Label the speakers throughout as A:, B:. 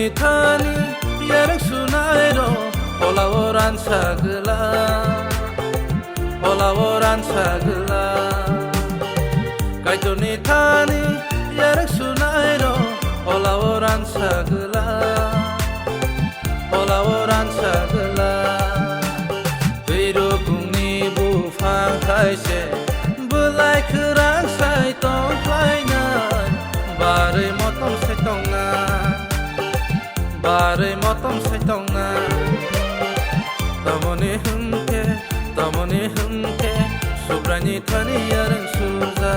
A: ni thani yarang sunairo olaworan sagla kaito ni thani yarang sunairo olaworan sagla Biro kungni bufang kaise bulai kerang sai tong klaina bare motom sai tong na tamoni humke subrani thani yarang surza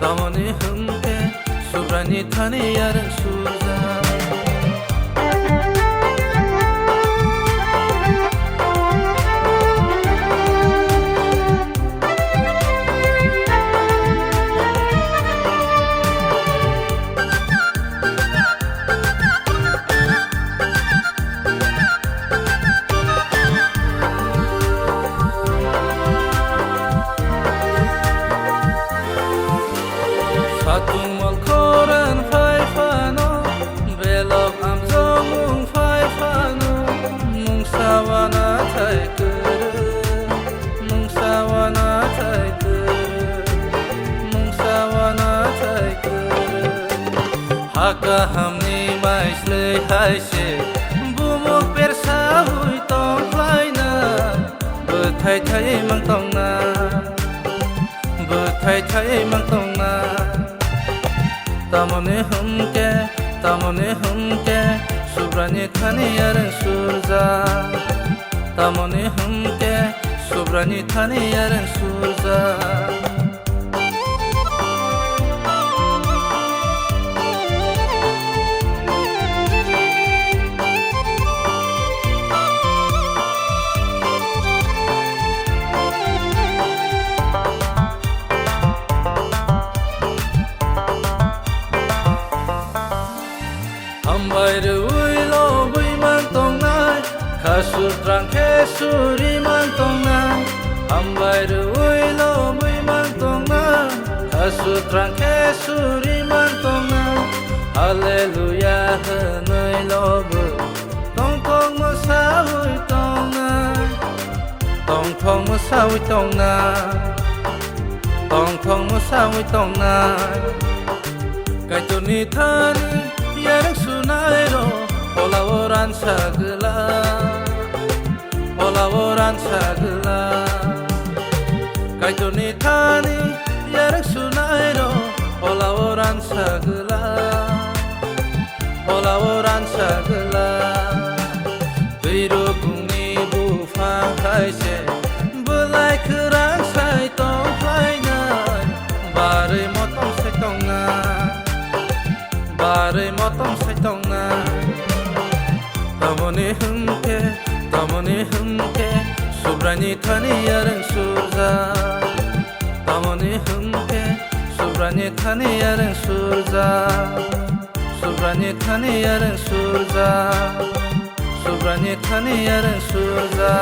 A: tamoni humke subrani thani yarang surza Satung mal koran phai phano belok am zong phai phano mung sawana thai kur haka hamni mais le hai se bumuk persa hui tong phai na bơ thai mang tong na tamone humke subrani thani yarang surza tamone humke subrani thani yarang surza Ambai uilo bui man tong nai khasur trang khesuri man tong nai Ambai uilo bui man tong nai khasur trang khesuri man tong nai Hallelujah hanoi lobu tong mo sa hui tong nai tong mo sa hui tong nai kai tu ni thani yarang sunairo olaworan sagla kaito ni thani yarang sunairo olaworan sagla biro kungni bufang kaise bulai kerang sai tong phai na bare motom sai tong na tamone humke subrani thani yarang surza tamone humke subrani thani yarang surza subrani thani yarang surza